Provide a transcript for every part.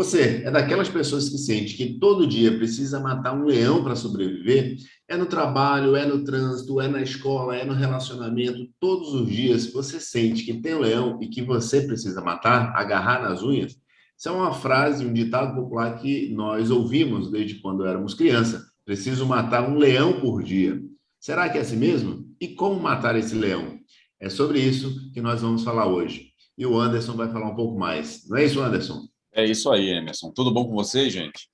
Você é daquelas pessoas que sente que todo dia precisa matar um leão para sobreviver? É no trabalho, é no trânsito, é na escola, é no relacionamento. Todos os dias você sente que tem um leão e que você precisa matar, agarrar nas unhas? Isso é uma frase, um ditado popular que nós ouvimos desde quando éramos criança. Preciso matar um leão por dia. Será que é assim mesmo? E como matar esse leão? É sobre isso que nós vamos falar hoje. E o Anderson vai falar um pouco mais. Não é isso, Anderson? É isso aí, Emerson. Tudo bom com você, gente?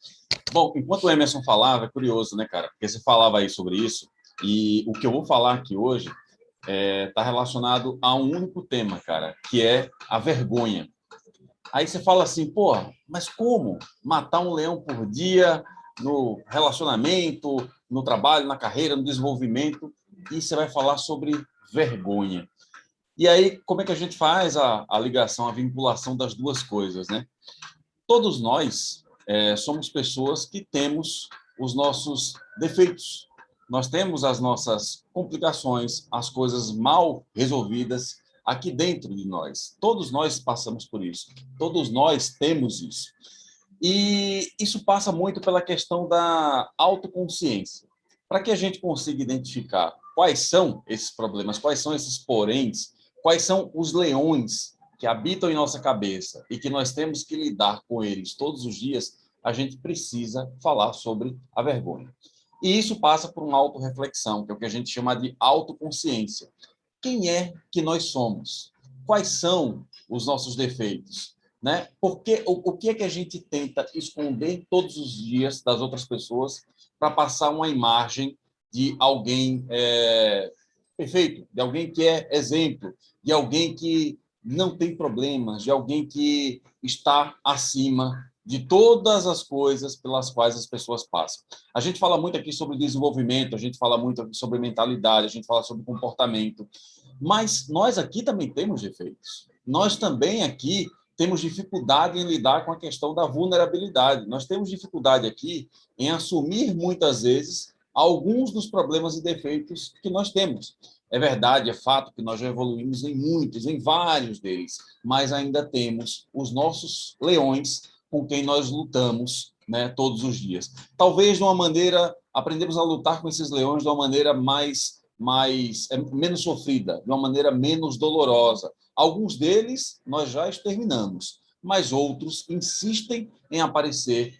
Bom, enquanto o Emerson falava, é curioso, né, cara? Porque você falava aí sobre isso, e o que eu vou falar aqui hoje está relacionado a um único tema, cara, que é a vergonha. Aí você fala assim, pô, mas como matar um leão por dia no relacionamento, no trabalho, na carreira, no desenvolvimento? E você vai falar sobre vergonha. E aí, como é que a gente faz a ligação, a vinculação das duas coisas, né? Todos nós somos pessoas que temos os nossos defeitos. Nós temos as nossas complicações, as coisas mal resolvidas aqui dentro de nós. Todos nós passamos por isso. Todos nós temos isso. E isso passa muito pela questão da autoconsciência. Para que a gente consiga identificar quais são esses problemas, quais são esses poréns, quais são os leões que habitam em nossa cabeça e que nós temos que lidar com eles todos os dias, a gente precisa falar sobre a vergonha. E isso passa por uma autorreflexão, que é o que a gente chama de autoconsciência. Quem é que nós somos? Quais são os nossos defeitos? Né? Porque o que é que a gente tenta esconder todos os dias das outras pessoas para passar uma imagem de alguém perfeito, de alguém que é exemplo, de alguém que não tem problemas, de alguém que está acima de todas as coisas pelas quais as pessoas passam. A gente fala muito aqui sobre desenvolvimento, a gente fala muito sobre mentalidade, a gente fala sobre comportamento, mas nós aqui também temos defeitos. Nós também aqui temos dificuldade em lidar com a questão da vulnerabilidade. Nós temos dificuldade aqui em assumir, muitas vezes, alguns dos problemas e defeitos que nós temos. É verdade, é fato que nós já evoluímos em muitos, em vários deles, mas ainda temos os nossos leões com quem nós lutamos, né, todos os dias. Talvez de uma maneira, aprendemos a lutar com esses leões de uma maneira menos sofrida, de uma maneira menos dolorosa. Alguns deles nós já exterminamos, mas outros insistem em aparecer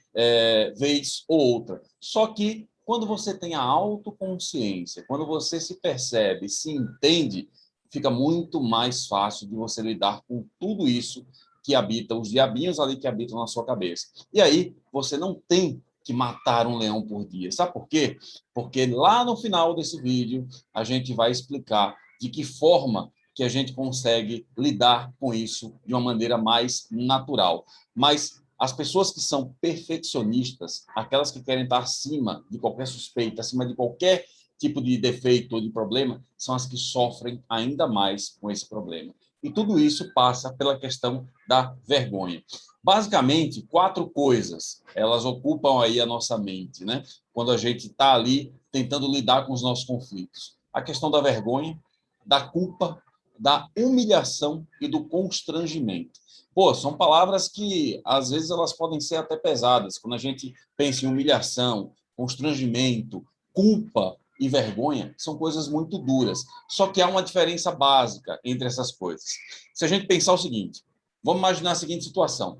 vez ou outra. Só que quando você tem a autoconsciência, quando você se percebe, se entende, fica muito mais fácil de você lidar com tudo isso que habita, os diabinhos ali que habitam na sua cabeça. E aí você não tem que matar um leão por dia. Sabe por quê? Porque lá no final desse vídeo a gente vai explicar de que forma que a gente consegue lidar com isso de uma maneira mais natural. Mas as pessoas que são perfeccionistas, aquelas que querem estar acima de qualquer suspeita, acima de qualquer tipo de defeito ou de problema, são as que sofrem ainda mais com esse problema. E tudo isso passa pela questão da vergonha. Basicamente, 4 coisas, elas ocupam aí a nossa mente, né? Quando a gente está ali tentando lidar com os nossos conflitos. A questão da vergonha, da culpa, da humilhação e do constrangimento. Pô, são palavras que, às vezes, elas podem ser até pesadas. Quando a gente pensa em humilhação, constrangimento, culpa e vergonha, são coisas muito duras. Só que há uma diferença básica entre essas coisas. Se a gente pensar o seguinte, vamos imaginar a seguinte situação.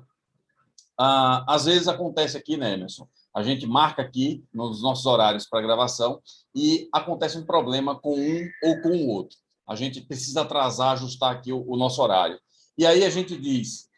Às vezes acontece aqui, né, Emerson? A gente marca aqui nos nossos horários para gravação e acontece um problema com um ou com o outro. A gente precisa atrasar, ajustar aqui o nosso horário. E aí a gente diz,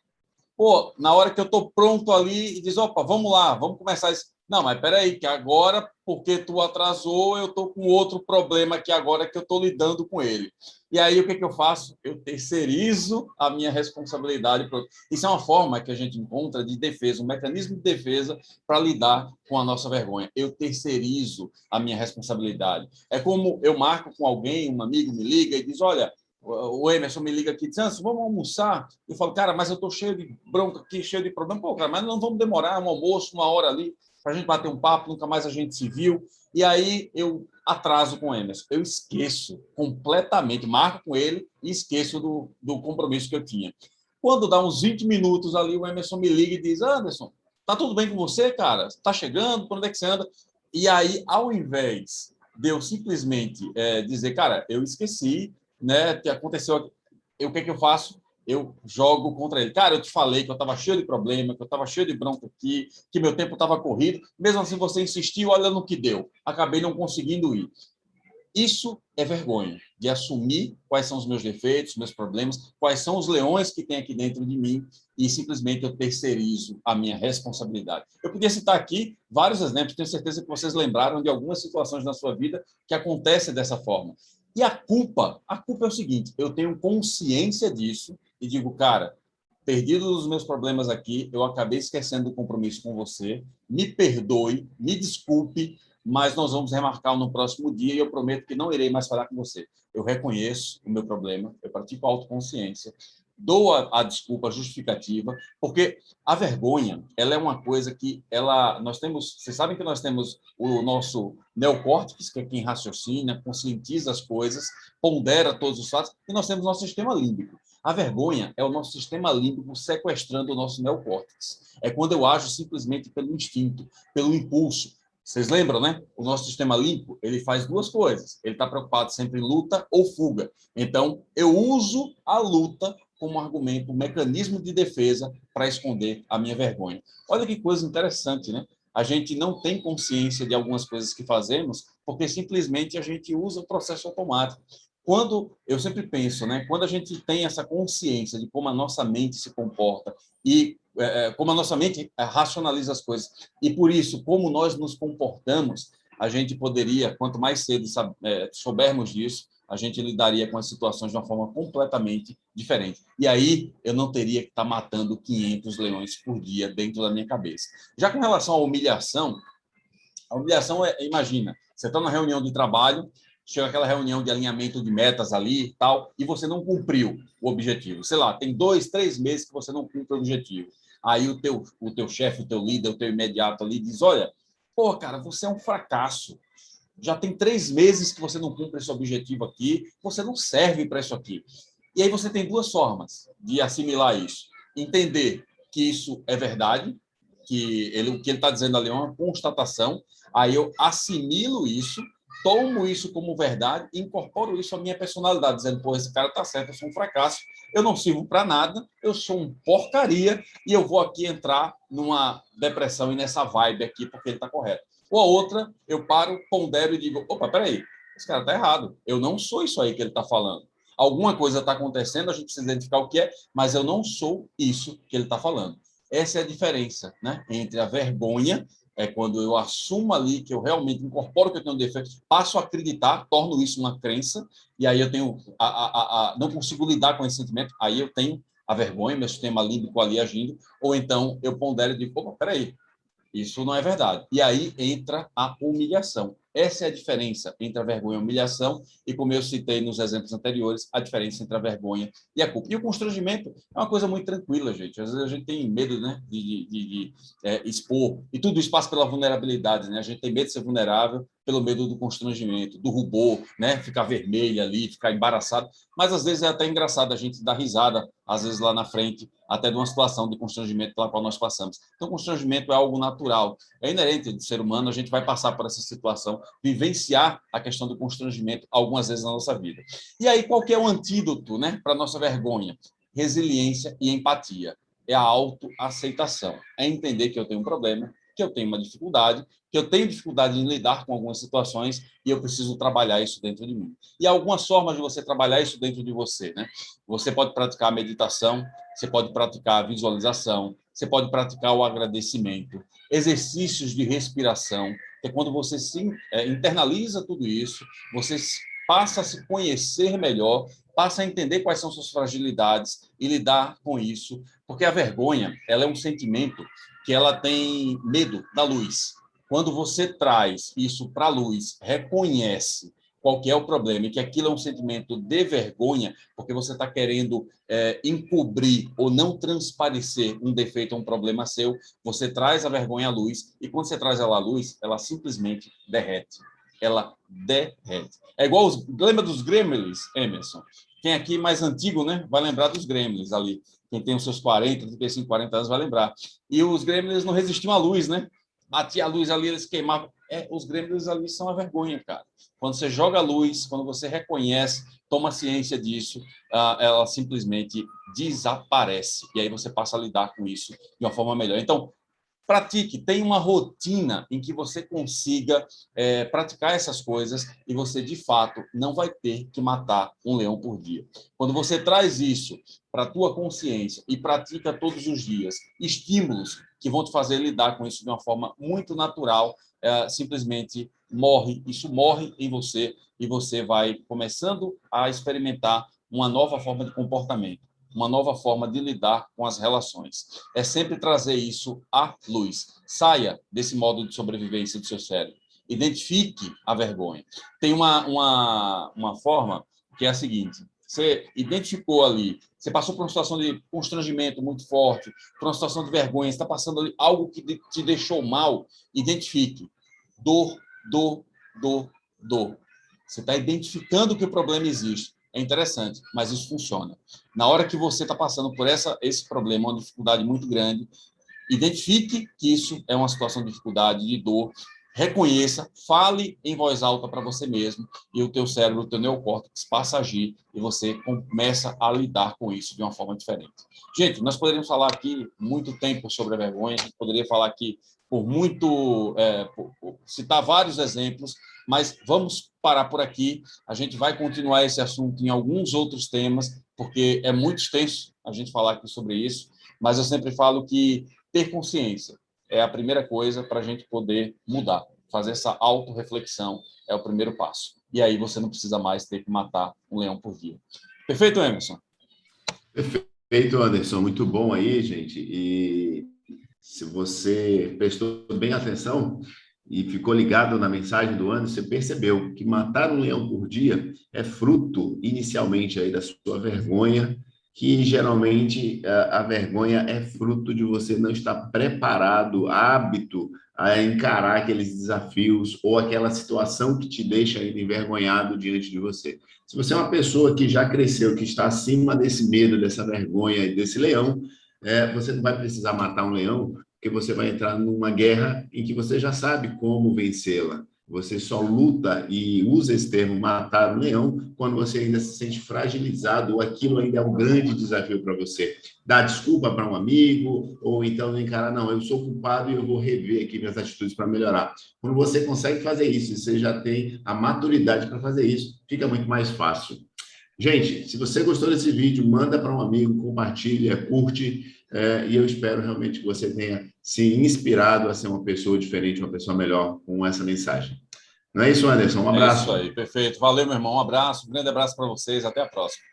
pô, na hora que eu estou pronto ali, e diz, opa, vamos lá, vamos começar isso. Não, mas peraí, que agora, porque tu atrasou, eu estou com outro problema aqui agora que eu estou lidando com ele. E aí, o que eu faço? Eu terceirizo a minha responsabilidade. Isso é uma forma que a gente encontra de defesa, um mecanismo de defesa para lidar com a nossa vergonha. Eu terceirizo a minha responsabilidade. É como eu marco com alguém, um amigo me liga e diz, olha, o Emerson me liga aqui e diz, vamos almoçar? Eu falo, cara, mas eu estou cheio de bronca aqui, cheio de problema. Pô, cara, mas não vamos demorar um almoço, uma hora ali, para a gente bater um papo, nunca mais a gente se viu. E aí eu atraso com o Emerson. Eu esqueço completamente, marco com ele e esqueço do compromisso que eu tinha. Quando dá uns 20 minutos ali, o Emerson me liga e diz, Anderson, Tá tudo bem com você, cara? Tá chegando? Por onde é que você anda? E aí, ao invés de eu simplesmente dizer, cara, eu esqueci, né? Que aconteceu. O que é que eu faço? Eu jogo contra ele. Cara, eu te falei que eu estava cheio de problema, que eu estava cheio de bronca aqui, que meu tempo estava corrido. Mesmo assim, você insistiu, olha no que deu. Acabei não conseguindo ir. Isso é vergonha, de assumir quais são os meus defeitos, meus problemas, quais são os leões que tem aqui dentro de mim e simplesmente eu terceirizo a minha responsabilidade. Eu podia citar aqui vários exemplos, tenho certeza que vocês lembraram de algumas situações na sua vida que acontecem dessa forma. E a culpa é o seguinte, eu tenho consciência disso e digo, cara, perdido os meus problemas aqui, eu acabei esquecendo do compromisso com você, me perdoe, me desculpe, mas nós vamos remarcar no próximo dia e eu prometo que não irei mais falar com você. Eu reconheço o meu problema, eu pratico a autoconsciência, dou a desculpa, a justificativa, porque a vergonha, ela é uma coisa que nós temos, vocês sabem que nós temos o nosso neocórtex, que é quem raciocina, conscientiza as coisas, pondera todos os fatos, e nós temos o nosso sistema límbico. A vergonha é o nosso sistema límbico sequestrando o nosso neocórtex. É quando eu ajo simplesmente pelo instinto, pelo impulso. Vocês lembram, né? O nosso sistema límbico, ele faz duas coisas. Ele está preocupado sempre em luta ou fuga. Então, eu uso a luta como argumento, um mecanismo de defesa para esconder a minha vergonha. Olha que coisa interessante, né? A gente não tem consciência de algumas coisas que fazemos porque simplesmente a gente usa o processo automático. Quando eu sempre penso, né? Quando a gente tem essa consciência de como a nossa mente se comporta e como a nossa mente racionaliza as coisas e por isso como nós nos comportamos, a gente poderia, quanto mais cedo soubermos disso, a gente lidaria com as situações de uma forma completamente diferente. E aí eu não teria que estar matando 500 leões por dia dentro da minha cabeça. Já com relação à humilhação, a humilhação imagina, você está na reunião de trabalho, chega aquela reunião de alinhamento de metas ali e tal, e você não cumpriu o objetivo. Sei lá, tem 2, 3 meses que você não cumpre o objetivo. Aí o teu chefe, o teu líder, o teu imediato ali diz, olha, pô, cara, você é um fracasso. Já tem 3 meses que você não cumpre esse objetivo aqui, você não serve para isso aqui. E aí você tem duas formas de assimilar isso. Entender que isso é verdade, que o que ele está dizendo ali é uma constatação, aí eu assimilo isso, tomo isso como verdade e incorporo isso à minha personalidade, dizendo, pô, esse cara está certo, eu sou um fracasso, eu não sirvo para nada, eu sou um porcaria e eu vou aqui entrar numa depressão e nessa vibe aqui porque ele está correto. Ou a outra, eu paro, pondero e digo, opa, peraí, esse cara está errado, eu não sou isso aí que ele está falando. Alguma coisa está acontecendo, a gente precisa identificar o que é, mas eu não sou isso que ele está falando. Essa é a diferença, né, entre a vergonha, é quando eu assumo ali que eu realmente incorporo que eu tenho um defeito, passo a acreditar, torno isso uma crença, e aí eu tenho não consigo lidar com esse sentimento, aí eu tenho a vergonha, meu sistema límbico ali agindo, ou então eu pondero e digo, opa, peraí, isso não é verdade. E aí entra a humilhação. Essa é a diferença entre a vergonha e a humilhação, e como eu citei nos exemplos anteriores, a diferença entre a vergonha e a culpa. E o constrangimento é uma coisa muito tranquila, gente. Às vezes a gente tem medo, né, de expor, e tudo isso passa pela vulnerabilidade, né? A gente tem medo de ser vulnerável pelo medo do constrangimento, do rubor, né? Ficar vermelho ali, ficar embaraçado. Mas às vezes é até engraçado a gente dar risada, às vezes lá na frente, até de uma situação de constrangimento pela qual nós passamos. Então, constrangimento é algo natural, é inerente do ser humano, a gente vai passar por essa situação, vivenciar a questão do constrangimento algumas vezes na nossa vida. E aí, qual que é o antídoto, né, para a nossa vergonha? Resiliência e empatia. É a autoaceitação, é entender que eu tenho um problema, que eu tenho uma dificuldade, que eu tenho dificuldade em lidar com algumas situações e eu preciso trabalhar isso dentro de mim. E há algumas formas de você trabalhar isso dentro de você, né? Você pode praticar a meditação, você pode praticar a visualização, você pode praticar o agradecimento, exercícios de respiração, que é quando você internaliza tudo isso, você passa a se conhecer melhor, passa a entender quais são suas fragilidades e lidar com isso, porque a vergonha, ela é um sentimento que ela tem medo da luz. Quando você traz isso para a luz, reconhece qual que é o problema e que aquilo é um sentimento de vergonha, porque você está querendo encobrir ou não transparecer um defeito ou um problema seu, você traz a vergonha à luz e quando você traz ela à luz, ela simplesmente derrete. ela derrete. É igual lembra dos gremlins, Emerson? Quem aqui mais antigo, né, vai lembrar dos gremlins ali. Quem tem os seus 40, 35, 40 anos vai lembrar. E os gremlins não resistiam à luz, né? Batia a luz ali, eles queimavam. Os gremlins ali são a vergonha, cara. Quando você joga a luz, quando você reconhece, toma ciência disso, ela simplesmente desaparece. E aí você passa a lidar com isso de uma forma melhor. Então, pratique, tenha uma rotina em que você consiga praticar essas coisas e você, de fato, não vai ter que matar um leão por dia. Quando você traz isso para a tua consciência e pratica todos os dias estímulos que vão te fazer lidar com isso de uma forma muito natural, simplesmente isso morre em você e você vai começando a experimentar uma nova forma de comportamento, uma nova forma de lidar com as relações. É sempre trazer isso à luz. Saia desse modo de sobrevivência do seu cérebro. Identifique a vergonha. Tem uma forma que é a seguinte: você identificou ali, você passou por uma situação de constrangimento muito forte, por uma situação de vergonha, você está passando ali algo que te deixou mal, identifique. Dor, dor, dor, dor. Você está identificando que o problema existe. É interessante, mas isso funciona. Na hora que você está passando por esse problema, uma dificuldade muito grande, identifique que isso é uma situação de dificuldade, de dor, reconheça, fale em voz alta para você mesmo e o teu cérebro, o teu neocórtex passa a agir e você começa a lidar com isso de uma forma diferente. Gente, nós poderíamos falar aqui muito tempo sobre a vergonha, a gente poderia falar aqui citar vários exemplos, mas vamos parar por aqui. A gente vai continuar esse assunto em alguns outros temas, porque é muito extenso a gente falar aqui sobre isso, mas eu sempre falo que ter consciência é a primeira coisa para a gente poder mudar. Fazer essa autorreflexão é o primeiro passo. E aí você não precisa mais ter que matar um leão por dia. Perfeito, Emerson? Perfeito, Anderson. Muito bom aí, gente. E se você prestou bem atenção e ficou ligado na mensagem do Anderson, você percebeu que matar um leão por dia é fruto, inicialmente, aí da sua vergonha, que geralmente a vergonha é fruto de você não estar preparado, hábito a encarar aqueles desafios ou aquela situação que te deixa ainda envergonhado diante de você. Se você é uma pessoa que já cresceu, que está acima desse medo, dessa vergonha e desse leão, você não vai precisar matar um leão, porque você vai entrar numa guerra em que você já sabe como vencê-la. Você só luta e usa esse termo matar um leão quando você ainda se sente fragilizado ou aquilo ainda é um grande desafio para você. Dar desculpa para um amigo ou então encarar, não, eu sou culpado e eu vou rever aqui minhas atitudes para melhorar. Quando você consegue fazer isso e você já tem a maturidade para fazer isso, fica muito mais fácil. Gente, se você gostou desse vídeo, manda para um amigo, compartilha, curte, e eu espero realmente que você tenha se inspirado a ser uma pessoa diferente, uma pessoa melhor com essa mensagem. Não é isso, Anderson? Um É isso abraço. aí, perfeito. Valeu, meu irmão. Um abraço, um grande abraço para vocês. Até a próxima.